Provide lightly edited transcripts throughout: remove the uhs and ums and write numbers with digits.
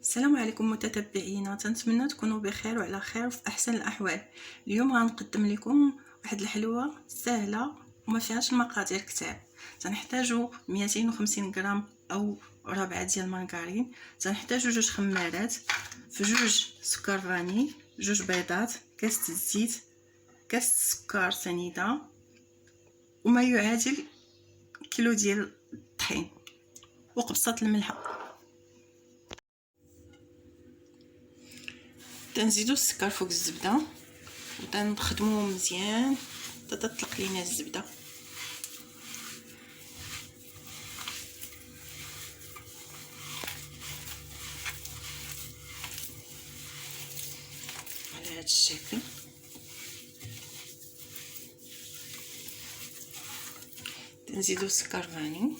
السلام عليكم متتبعينا، تنتمنى تكونوا بخير وعلى خير وفي احسن الاحوال. اليوم غنقدم لكم واحد الحلوه سهله وما فيهاش المقادير كتار. تنحتاجوا 250 غرام او ربعه ديال المارغرين، تنحتاجوا 2 خمارات، في 2 سكر فاني، 2 بيضات، كاس الزيت، كاس السكر سنيده، وما يعادل كيلو ديال الطحين وقبصه الملح. تنزيدو السكر فوق الزبده وتنخدموه مزيان حتى تطلق لينا الزبده. على هذا الشكل تنزيدو السكر فاني،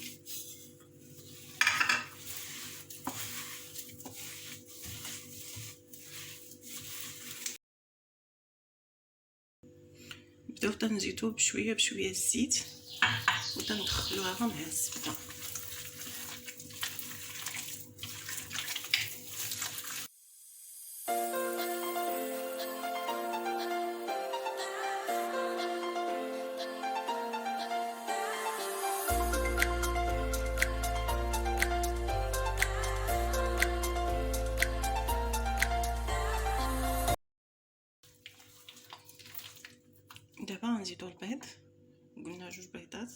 نبداو تنزيدو بشويه بشويه الزيت وتندخلوها مع الزبده. دابا غنزيدو البيض، قلنا 2 بيضات،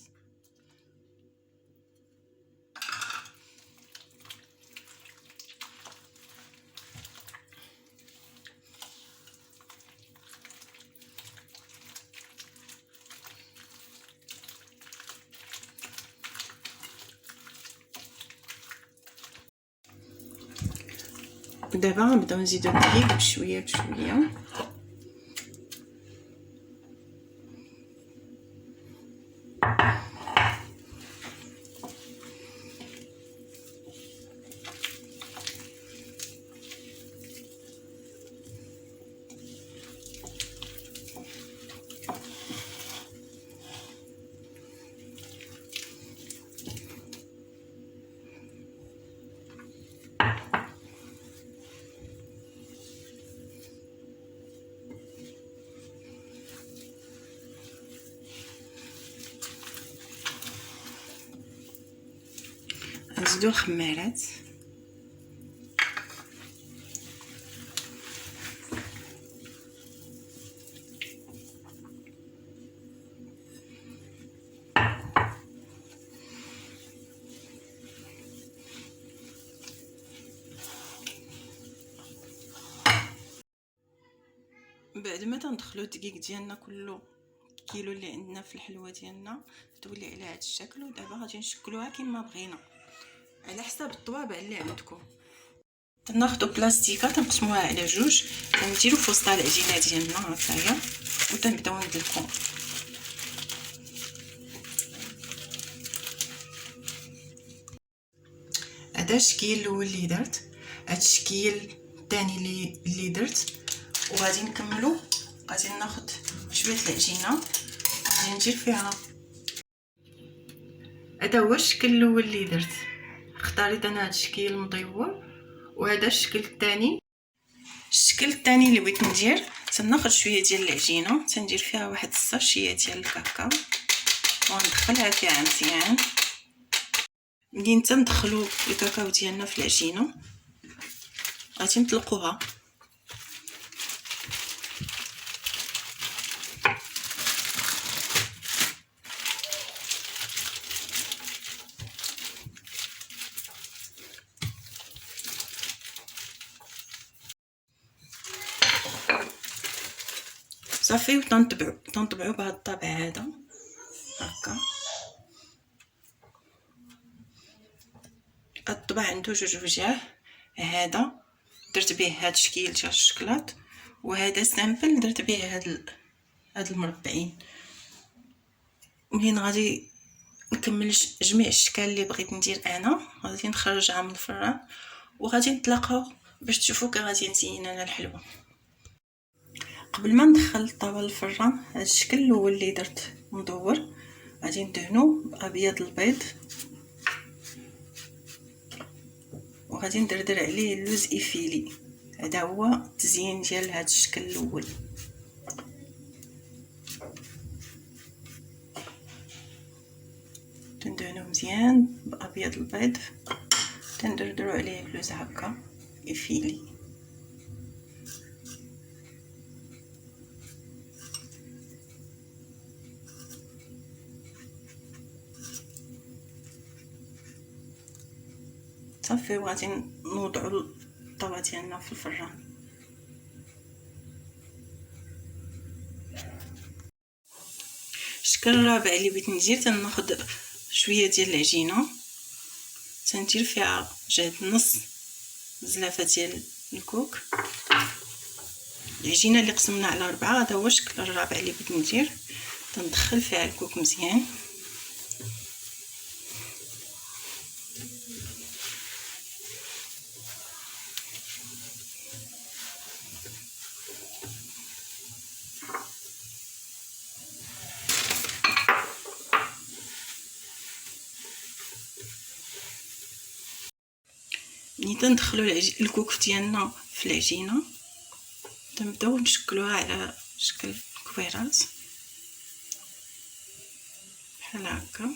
ودابا غنبداو نزيدو الدقيق بشويه بشويه. نزيدو الخمارات، بعد ما تندخلو الدقيق ديالنا كله كيلو اللي عندنا في الحلوه ديالنا تولي على هذا الشكل. ودابا غادي نشكلوها كما بغينا على حساب الطوابع اللي عندكم. تناخدو بلاستيكه تنقسموها على 2، تنديرو في وسط العجينه ديالنا هكايا وتنبداو ندلكو. هذا الشكل الاول اللي درت، هذا الشكل الثاني اللي درت، وغادي نكملو. غادي ناخد شويه العجينه غادي ندير فيها. هذا هو الشكل الاول اللي درت، اختاريت انا هذا الشكل مدور. وهذا الشكل الثاني، اللي بغيت ندير، تناخد شويه ديال العجينه تندير فيها واحد الساشيه ديال الكاكاو وندخلها فيها مزيان. منين تندخلو الكاكاو ديالنا في العجينه غادي نطلقوها. صافي وتنطبعوا بهذا الطابع هذا هكا. الطبع عنده 2 وجه، هذا درت به هذا الشكل ديال الشكلاط، وهذا سامبل درت به هاد المربعين. منين غادي نكمل جميع الاشكال اللي بغيت ندير انا غادي نخرجها من الفران وغادي نتلاقاو باش تشوفوا كي غادي نزين انا الحلوه. قبل ما ندخل الطاوه للفران، هذا الشكل الاول اللي درت مدور غادي ندهنو بابيض البيض وغادي ندردر عليه اللوز ايفيلي. هذا هو التزيين ديال هذا الشكل الاول. تندهنو مزيان بابيض البيض، تندردرو عليه اللوز هكا ايفيلي. صافي وغادي نوضعوا الطاوه ديالنا في الفران. الشكل الرابع اللي بغيت ندير، تناخذ شويه ديال العجينه، تندير فيها جهد نص زلافه ديال الكوك. العجينه اللي قسمنا على 4، هذا هو الشكل الرابع اللي بغيت ندير. تندخل فيها الكوك مزيان، ملي تندخلوا الكوك ديالنا في العجينه، تنبداو نشكلوها على شكل كويرات بحال هكا.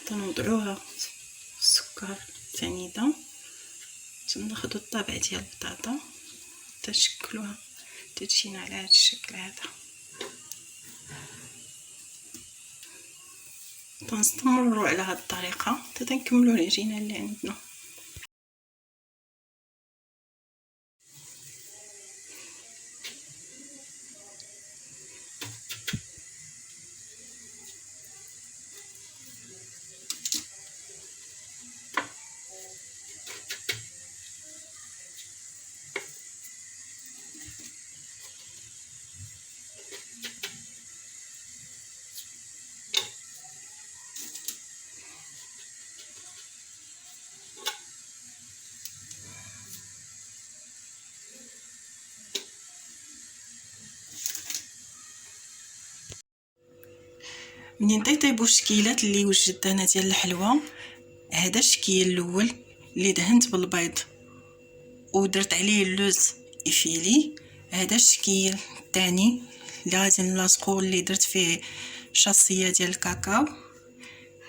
تنوضعوها في السكر سنيده، تناخذوا الطابع ديال البطاطا تنشكلوها تجينا على هذا الشكل هذا. تنستمروا على هذه الطريقه حتى تنكملوا العجينه اللي عندنا. منين طيبوا الشكيلات اللي وجدت انا ديال الحلوى، هذا الشكيل الاول اللي دهنت بالبيض ودرت عليه اللوز ايفيلي. هذا الشكيل الثاني اللي غادي نلاصقو اللي درت فيه شاصيه ديال الكاكاو.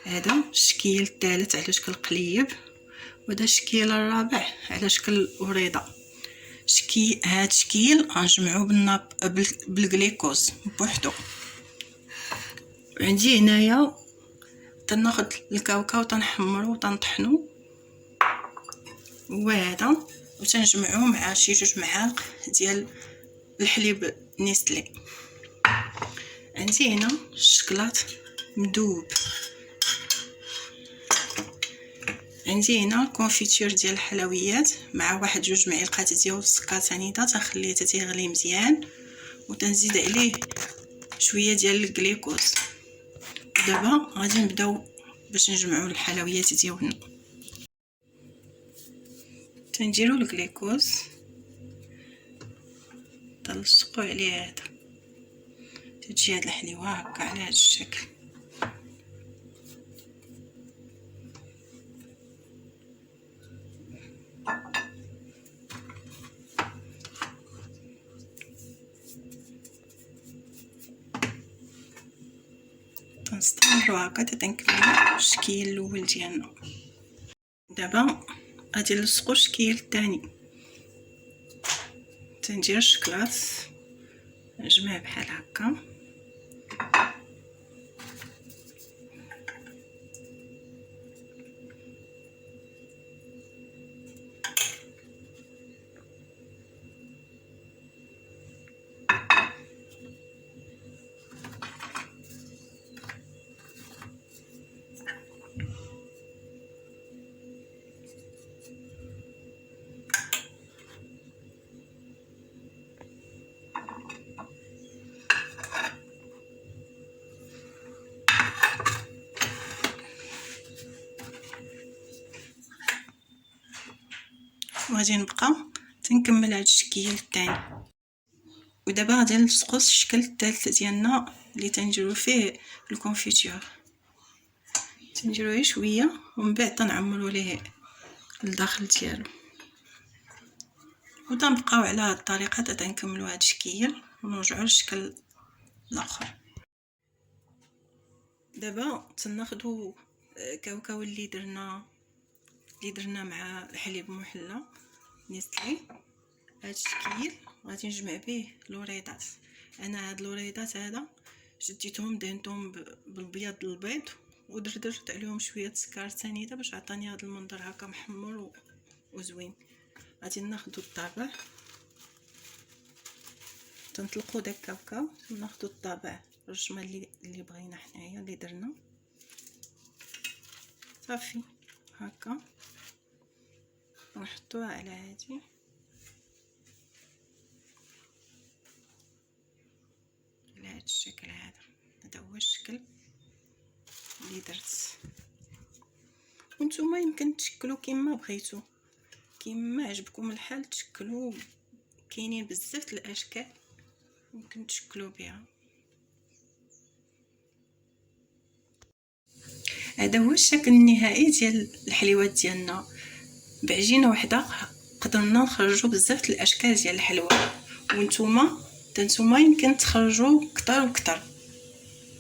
هذا الشكيل الثالث على شكل قليب، وهذا الشكيل الرابع على شكل وريضه. هذا الشكيل غنجمعو بالغليكوز بوحدو. عندي هنايا تناخذ الكاوكاو تنحمرو وتنطحنو، وهذا وتنجمعوه مع شي 2 معالق ديال الحليب نيستلي. عندي هنا الشكلاط مذوب. عندي هنا الكونفيتور ديال الحلويات مع 1-2 معالق ديال السكر سنيده، تنخليه حتى يغلي مزيان وتنزيد عليه شويه ديال الجليكوز. دابا غادي نبداو باش نجمعوا الحلويات ديالنا. تنديروا الجليكوز تلصقوا عليه، هذا تجي هاد الحليوه هكا على هذا الشكل. تنستمروا هكا حتى نكملوا الشكل الاول ديالنا. دابا غادي نلصقوا الشكل الثاني. تندير الشكلاط نجمعه بحال هكا، وغادي نبقى تنكمل هذا الشكل الثاني. ودابا غادي نلصقوا الشكل الثالث ديالنا اللي تنديروا فيه الكونفيتور. تنديروا غير شويه ومن بعد تنعمروا ليه الداخل ديالو. وتنبقاو على هاد الطريقه حتى تنكملوا هاد الشكل ونرجعوا للشكل الاخر. دابا تناخذوا كاوكاو اللي درنا مع الحليب محلى نيسلي. هاد الشكل غادي نجمع به لوريدات. انا هاد لوريدات هذا شديتهم دهنتهم بالبياض البيض ودرت عليهم شويه سكر سنيده باش عطاني هذا المنظر هكا محمر وزوين. غادي ناخذوا الطابع، تنطلقوا داك الكاوكاو، ناخذوا الطابع الرشمه اللي بغينا حنايا اللي درنا صافي هكا، ونحطوها على هادي على هاد الشكل. هذا هو الشكل اللي درت. وانتم يمكن تشكلوا كما بغيتوا، كما عجبكم الحال تشكلوا. كاينين بزاف الاشكال ممكن تشكلوا بها. هذا هو الشكل النهائي ديال الحليوات ديالنا. بعجينه وحده قدرنا نخرجوا بزاف الاشكال ديال الحلوى، وانتم يمكن تخرجوا كتر وكتر.